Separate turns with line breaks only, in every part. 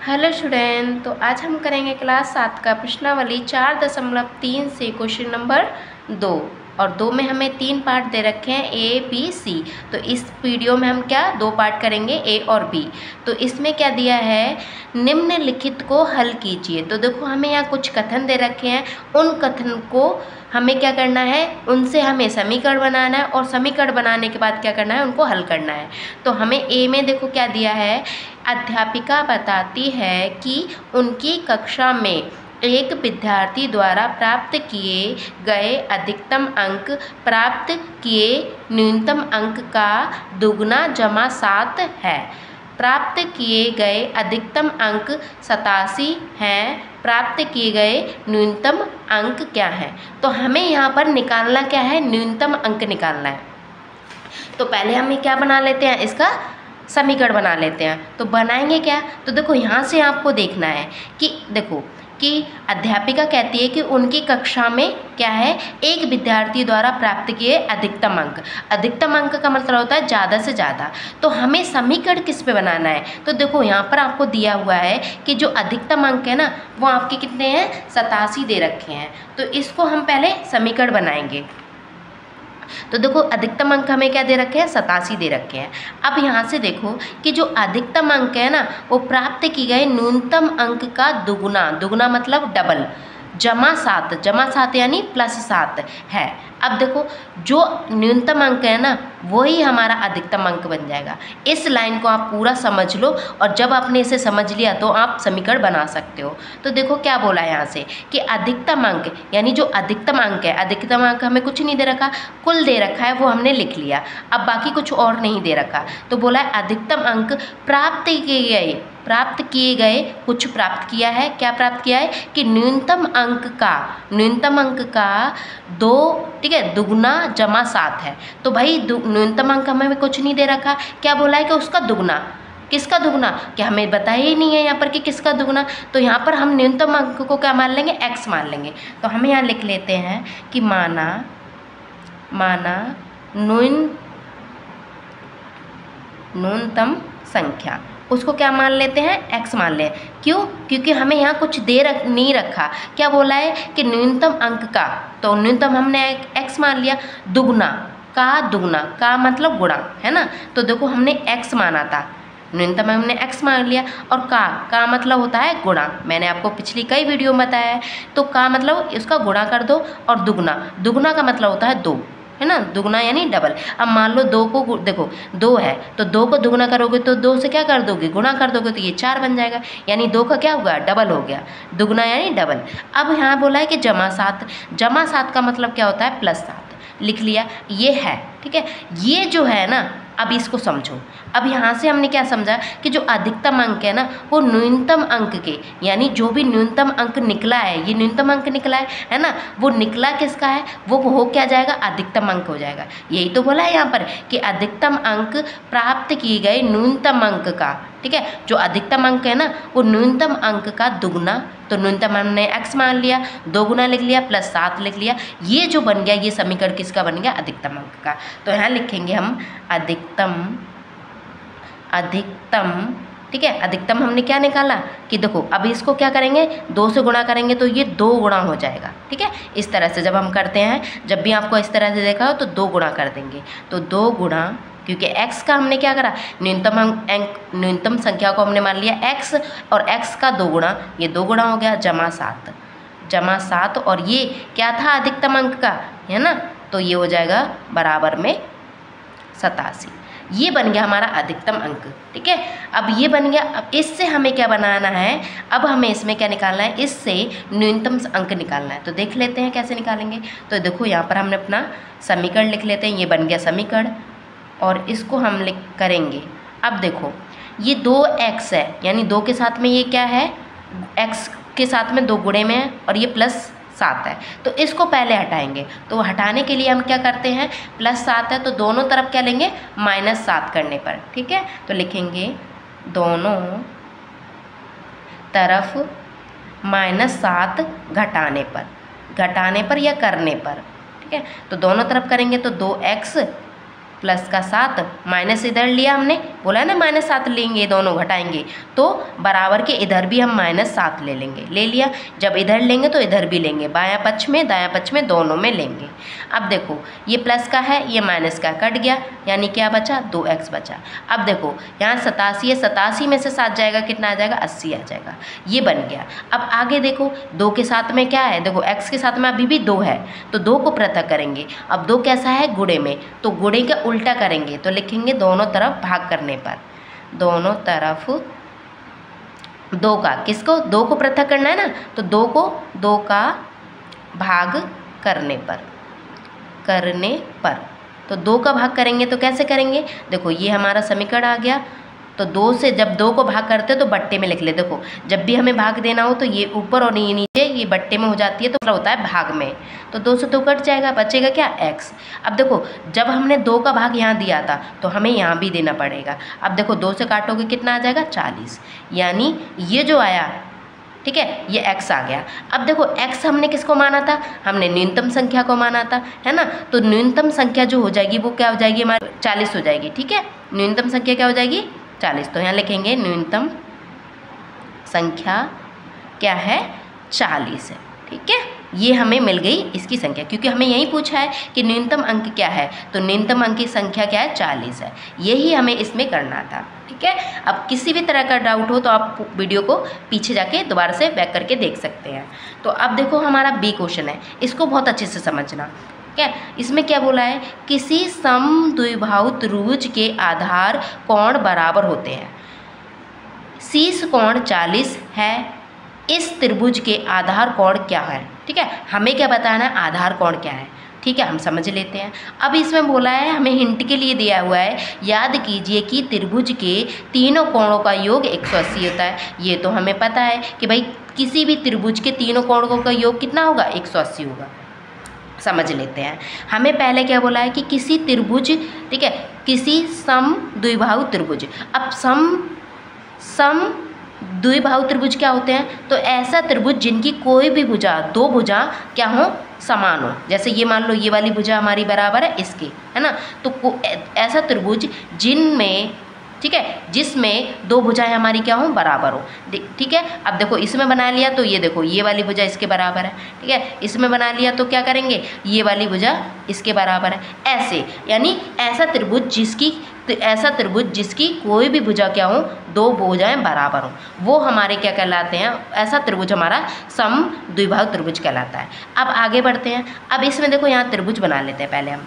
Hello student, तो आज हम करेंगे क्लास 7 का प्रश्नावली 4.3 से क्वेश्चन नंबर 2। और 2 में हमें 3 पार्ट दे रखे हैं ए बी सी। तो इस वीडियो में हम क्या 2 पार्ट करेंगे ए और बी। तो इसमें क्या दिया है, निम्नलिखित को हल कीजिए। तो देखो हमें यहाँ कुछ कथन दे रखे हैं, उन कथन को हमें क्या करना है, उनसे हमें समीकरण बनाना है और समीकरण बनाने के बाद क्या करना है, उनको हल करना है। तो हमें ए में देखो क्या दिया है, अध्यापिका बताती है कि उनकी कक्षा में एक विद्यार्थी द्वारा प्राप्त किए गए अधिकतम अंक प्राप्त किए न्यूनतम अंक का दुगना जमा 7 है। प्राप्त किए गए अधिकतम अंक 87 हैं, प्राप्त किए गए न्यूनतम अंक क्या है। तो हमें यहाँ पर निकालना क्या है, न्यूनतम अंक निकालना है। तो पहले हमें क्या बना लेते हैं, इसका समीकरण बना लेते हैं। तो बनाएंगे क्या, तो देखो यहाँ से आपको देखना है कि देखो कि अध्यापिका कहती है कि उनकी कक्षा में क्या है, एक विद्यार्थी द्वारा प्राप्त किए अधिकतम अंक। अधिकतम अंक का मतलब होता है ज़्यादा से ज़्यादा। तो हमें समीकरण किस पे बनाना है, तो देखो यहाँ पर आपको दिया हुआ है कि जो अधिकतम अंक है ना, वो आपके कितने हैं, 87 दे रखे हैं। तो इसको हम पहले समीकरण बनाएंगे। तो देखो अधिकतम अंक हमें क्या दे रखे हैं, 87 दे रखे हैं। अब यहाँ से देखो कि जो अधिकतम अंक है ना, वो प्राप्त की गए न्यूनतम अंक का दुगुना, दुगुना मतलब डबल, जमा 7 यानी +7 है। अब देखो जो न्यूनतम अंक है ना, वही हमारा अधिकतम अंक बन जाएगा। इस लाइन को आप पूरा समझ लो, और जब आपने इसे समझ लिया तो आप समीकरण बना सकते हो। तो देखो क्या बोला है यहाँ से कि अधिकतम अंक यानी जो अधिकतम अंक है, अधिकतम अंक हमें कुछ नहीं दे रखा, कुल दे रखा है, वो हमने लिख लिया। अब बाकी कुछ और नहीं दे रखा। तो बोला है अधिकतम अंक प्राप्त किए गए कुछ प्राप्त किया है। क्या प्राप्त किया है कि न्यूनतम अंक का 2, ठीक है, दुगना जमा 7 है। तो भाई न्यूनतम अंक हमें कुछ नहीं दे रखा, क्या बोला है कि उसका दुगना। किसका दुगना, क्या हमें बताया ही नहीं है यहाँ पर कि किसका दुगना। तो यहाँ पर हम न्यूनतम अंक को क्या मान लेंगे, x मान लेंगे। तो हम यहाँ लिख लेते हैं कि माना न्यूनतम संख्या, उसको क्या मान लेते हैं, x मान लें। क्यों, क्योंकि हमें यहाँ कुछ नहीं रखा। क्या बोला है कि न्यूनतम अंक का, तो न्यूनतम हमने x मान लिया, दुगना का मतलब गुणा है ना। तो देखो हमने x माना था, न्यूनतम हमने x मान लिया, और का मतलब होता है गुणा। मैंने आपको पिछली कई वीडियो में बताया है। तो का मतलब इसका गुणा कर दो, और दुगना का मतलब होता है 2, है ना, दुगना यानी डबल। अब मान लो 2 को देखो 2 है, तो 2 को दुगना करोगे तो 2 से क्या कर दोगे, गुणा कर दोगे, तो ये 4 बन जाएगा। यानी 2 का क्या हुआ, डबल हो गया, दुगना यानी डबल। अब यहाँ बोला है कि जमा 7 का मतलब क्या होता है, +7 लिख लिया, ये है, ठीक है। ये जो है ना, अब इसको समझो। अब यहाँ से हमने क्या समझा कि जो अधिकतम अंक है ना, वो न्यूनतम अंक के, यानी जो भी न्यूनतम अंक निकला है, ये न्यूनतम अंक निकला है ना, वो निकला किसका है, वो हो क्या जाएगा, अधिकतम अंक हो जाएगा। यही तो बोला है यहाँ पर कि अधिकतम अंक प्राप्त किए गए न्यूनतम अंक का, ठीक है, जो अधिकतम अंक है ना, वो न्यूनतम अंक का दुगना। तो न्यूनतम हमने x मान लिया, 2 गुना लिख लिया, +7 लिख लिया। ये जो बन गया, ये समीकरण किसका बन गया, अधिकतम अंक का। तो यहाँ लिखेंगे हम अधिकतम, ठीक है। अधिकतम हमने क्या निकाला कि देखो अब इसको क्या करेंगे, 2 से गुणा करेंगे तो ये 2 गुणा हो जाएगा, ठीक है। इस तरह से जब हम करते हैं, जब भी आपको इस तरह से देखा हो तो 2 गुणा कर देंगे। तो 2 गुणा, क्योंकि x का हमने क्या करा, न्यूनतम संख्या को हमने मान लिया x, और x का 2 गुणा, ये 2 गुणा हो गया, जमा 7, और ये क्या था, अधिकतम अंक का, है ना। तो ये हो जाएगा बराबर में 87। ये बन गया हमारा अधिकतम अंक, ठीक है। अब ये बन गया। अब इससे हमें क्या बनाना है, अब हमें इसमें क्या निकालना है, इससे न्यूनतम अंक निकालना है। तो देख लेते हैं कैसे निकालेंगे। तो देखो यहाँ पर हमने अपना समीकरण लिख लेते हैं, ये बन गया समीकरण, और इसको हम करेंगे। अब देखो ये 2x है, यानी 2 के साथ में ये क्या है, x के साथ में 2 गुणे में है, और ये +7 है। तो इसको पहले हटाएंगे। तो हटाने के लिए हम क्या करते हैं, +7 है तो दोनों तरफ क्या लेंगे, -7 करने पर, ठीक है। तो लिखेंगे दोनों तरफ -7 घटाने पर या करने पर, ठीक है। तो दोनों तरफ करेंगे तो 2x प्लस का 7 माइनस इधर लिया हमने, बोला है ना -7 लेंगे, दोनों घटाएंगे तो बराबर के इधर भी हम -7 ले लेंगे, ले लिया। जब इधर लेंगे तो इधर भी लेंगे, बायां पक्ष में दायां पक्ष में दोनों में लेंगे। अब देखो ये प्लस का है, ये माइनस का कट गया, यानी क्या बचा 2x बचा। अब देखो यहाँ 87 है, 87 में से 7 जाएगा, कितना आ जाएगा 80 आ जाएगा, ये बन गया। अब आगे देखो 2 के साथ में क्या है, देखो x के साथ में अभी भी 2 है तो 2 को पृथक करेंगे। अब 2 कैसा है, गुणे में, तो गुणे का उल्टा करेंगे तो लिखेंगे दोनों तरफ भाग करने पर, दोनों तरफ 2 का, किसको 2 को पृथक करना है ना, तो 2 को 2 का भाग करने पर तो 2 का भाग करेंगे तो कैसे करेंगे, देखो ये हमारा समीकरण आ गया। तो 2 से जब 2 को भाग करते हैं तो बट्टे में लिख ले, देखो जब भी हमें भाग देना हो तो ये ऊपर और ये नीचे ये बट्टे में हो जाती है तो होता है भाग में, तो 2 से 2 कट जाएगा, बचेगा क्या x। अब देखो जब हमने 2 का भाग यहाँ दिया था तो हमें यहाँ भी देना पड़ेगा। अब देखो 2 से काटोगे कितना आ जाएगा 40, यानी ये जो आया, ठीक है, ये x आ गया। अब देखो x हमने किसको माना था, हमने न्यूनतम संख्या को माना था, है ना, तो न्यूनतम संख्या जो हो जाएगी वो क्या हो जाएगी हमारी 40 हो जाएगी, ठीक है, न्यूनतम संख्या क्या हो जाएगी 40। तो यहाँ लिखेंगे न्यूनतम संख्या क्या है 40 है, ठीक है, ये हमें मिल गई इसकी संख्या, क्योंकि हमें यही पूछा है कि न्यूनतम अंक क्या है, तो न्यूनतम अंक की संख्या क्या है 40 है, यही हमें इसमें करना था, ठीक है। अब किसी भी तरह का डाउट हो तो आप वीडियो को पीछे जाके दोबारा से बैक करके देख सकते हैं। तो अब देखो हमारा बी क्वेश्चन है, इसको बहुत अच्छे से समझना, क्या इसमें क्या बोला है, किसी समद्विबाहु त्रिभुज के आधार कोण बराबर होते हैं, शीर्ष कोण 40 है, इस त्रिभुज के आधार कोण क्या है, ठीक है, हमें क्या बताना है आधार कोण क्या है, ठीक है, हम समझ लेते हैं। अब इसमें बोला है, हमें हिंट के लिए दिया हुआ है, याद कीजिए कि त्रिभुज के तीनों कोणों का योग 180 होता है। ये तो हमें पता है कि भाई किसी भी त्रिभुज के तीनों कोणों का योग कितना होगा 180 होगा, समझ लेते हैं। हमें पहले क्या बोला है कि किसी त्रिभुज, ठीक है, किसी समद्विबाहु त्रिभुज। अब समद्विबाहु त्रिभुज क्या होते हैं, तो ऐसा त्रिभुज जिनकी कोई भी भुजा, 2 भुजा क्या हो समान हो, जैसे ये मान लो ये वाली भुजा हमारी बराबर है इसके, है ना, तो ऐसा त्रिभुज जिनमें, ठीक है, जिसमें 2 भुजाएं हमारी क्या हो बराबर हो, ठीक है। अब देखो इसमें बना लिया तो ये देखो ये वाली भुजा इसके बराबर है, ठीक है, इसमें बना लिया तो क्या करेंगे ये वाली भुजा इसके बराबर है, ऐसे, यानी ऐसा त्रिभुज जिसकी कोई भी भुजा क्या हो 2 भुजाएं बराबर हो, वो हमारे क्या कहलाते हैं, ऐसा त्रिभुज हमारा समद्विबाहु त्रिभुज कहलाता है। अब आगे बढ़ते हैं, अब इसमें देखो यहाँ त्रिभुज बना लेते हैं पहले हम,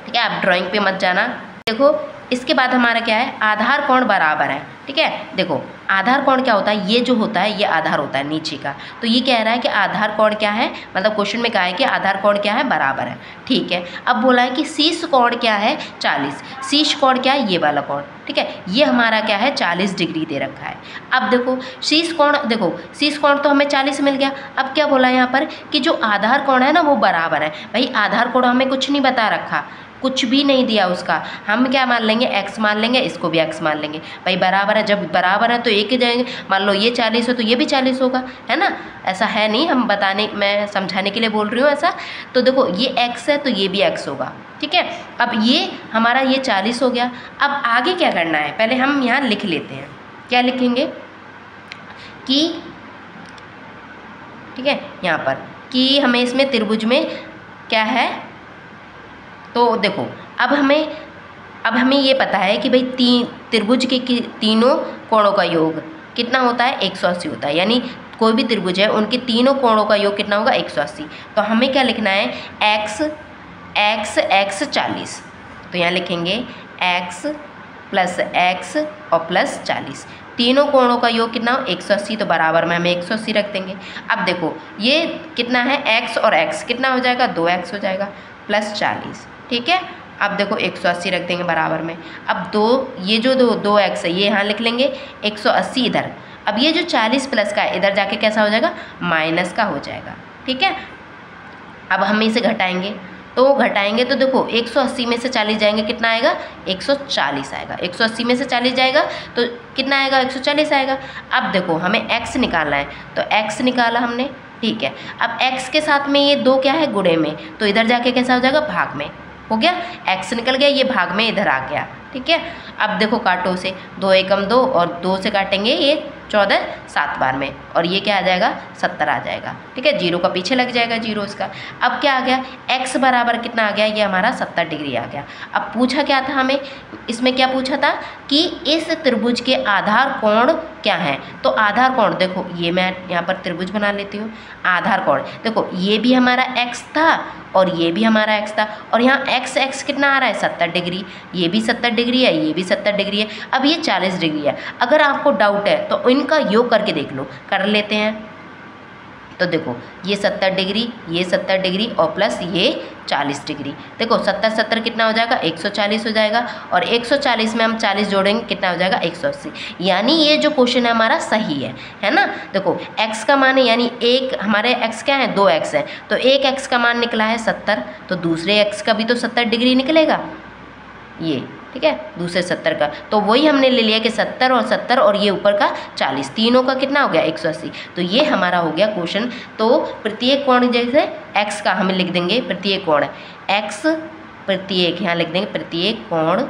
ठीक है, आप ड्राइंग पे मत जाना। देखो इसके बाद हमारा क्या है, आधार कोण बराबर है, ठीक है। देखो आधार कोण क्या होता है, ये जो होता है ये आधार होता है नीचे का, तो ये कह रहा है कि आधार कोण क्या है, मतलब क्वेश्चन में कहा है कि आधार कोण क्या है बराबर है, ठीक है। अब बोला है कि शीर्ष कोण क्या है 40, शीर्ष कोण क्या है ये वाला कोण, ठीक है, ये हमारा क्या है 40 डिग्री दे रखा है। अब देखो शीर्ष कोण, देखो शीर्ष कोण तो हमें 40 मिल गया। अब क्या बोला है यहाँ पर कि जो आधार कोण है ना वो बराबर है। भाई आधार कोण हमें कुछ नहीं बता रखा, कुछ भी नहीं दिया उसका, हम क्या मान लेंगे x मान लेंगे, इसको भी x मान लेंगे। भाई बराबर है, जब बराबर है तो एक ही जाएंगे, मान लो ये 40 हो तो ये भी 40 होगा, है ना, ऐसा है नहीं, हम बताने, मैं समझाने के लिए बोल रही हूँ ऐसा। तो देखो ये x है तो ये भी x होगा, ठीक है। अब ये हमारा ये 40 हो गया। अब आगे क्या करना है, पहले हम यहाँ लिख लेते हैं, क्या लिखेंगे कि, ठीक है, यहाँ पर कि हमें इसमें त्रिभुज में क्या है, तो देखो अब हमें ये पता है कि भाई त्रिभुज के तीनों कोणों का योग कितना होता है 180 होता है, यानी कोई भी त्रिभुज है उनके तीनों कोणों का योग कितना होगा 180। तो हमें क्या लिखना है x 40, तो यहाँ लिखेंगे x प्लस x और प्लस 40, तीनों कोणों का योग कितना हो 180, तो बराबर में हमें 180 रख देंगे। अब देखो ये कितना है x और x कितना हो जाएगा 2x हो जाएगा प्लस 40, ठीक है। अब देखो 180 रख देंगे बराबर में। अब ये जो 2x है ये यहाँ लिख लेंगे, 180 इधर। अब ये जो 40 प्लस का है इधर जाके कैसा हो जाएगा माइनस का हो जाएगा, ठीक है। अब हम इसे घटाएंगे तो देखो 180 में से 40 जाएंगे कितना आएगा 140 आएगा, 180 में से 40 जाएगा तो कितना आएगा 140 आएगा। अब देखो हमें x निकालना है, तो x निकाला हमने, ठीक है। अब x के साथ में ये 2 क्या है गुणे में, तो इधर जाके कैसा हो जाएगा भाग में, हो गया, x निकल गया, ये भाग में इधर आ गया। ठीक है, अब देखो काटो से, 2 एकम 2 और 2 से काटेंगे ये 14 7 बार में, और ये क्या आ जाएगा 70 आ जाएगा। ठीक है, 0 का पीछे लग जाएगा 0 इसका। अब क्या आ गया, x बराबर कितना आ गया, ये हमारा 70 डिग्री आ गया। अब पूछा क्या था हमें, इसमें क्या पूछा था कि इस त्रिभुज के आधार कोण क्या है। तो आधार कोण देखो, ये मैं यहाँ पर त्रिभुज बना लेती हूँ। आधार कोण देखो, ये भी हमारा x था और ये भी हमारा x था, और यहाँ x कितना आ रहा है 70 डिग्री, ये भी 70 डिग्री है, ये भी 70 डिग्री है। अब ये 40 डिग्री है। अगर आपको डाउट है तो इनका योग करके देख लो, कर लेते हैं। तो देखो ये 70 डिग्री, ये 70 डिग्री और प्लस ये 40 डिग्री। देखो 70 70 कितना हो जाएगा 140 हो जाएगा, और 140 में हम 40 जोड़ेंगे कितना हो जाएगा 180। यानी ये जो क्वेश्चन है हमारा सही है ना। देखो x का मान है, यानी एक हमारे x क्या है 2x है, तो एक x का मान निकला है 70, तो दूसरे x का भी तो 70 डिग्री निकलेगा ये। ठीक है, दूसरे 70 का, तो वही हमने ले लिया कि 70 और 70 और ये ऊपर का 40, तीनों का कितना हो गया 180। तो ये हमारा हो गया क्वेश्चन। तो प्रत्येक कोण जैसे x का हम लिख देंगे प्रत्येक कोण, x प्रत्येक यहाँ लिख देंगे, प्रत्येक कोण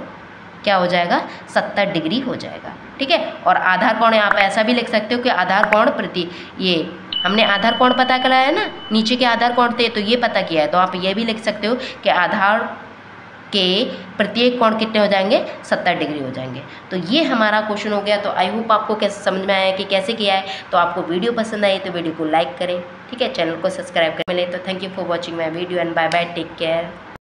क्या हो जाएगा 70 डिग्री हो जाएगा। ठीक है, और आधार कोण आप ऐसा भी लिख सकते हो कि आधार कोण प्रति, ये हमने आधार कोण पता कराया है ना, नीचे के आधार कोण थे तो ये पता किया है, तो आप ये भी लिख सकते हो कि आधार के प्रत्येक कोण कितने हो जाएंगे 70 डिग्री हो जाएंगे। तो ये हमारा क्वेश्चन हो गया। तो आई होप आपको कैसे समझ में आया कि कैसे किया है। तो आपको वीडियो पसंद आई तो वीडियो को लाइक करें, ठीक है, चैनल को सब्सक्राइब करें। मिले तो thank you for watching my video and bye bye, take care.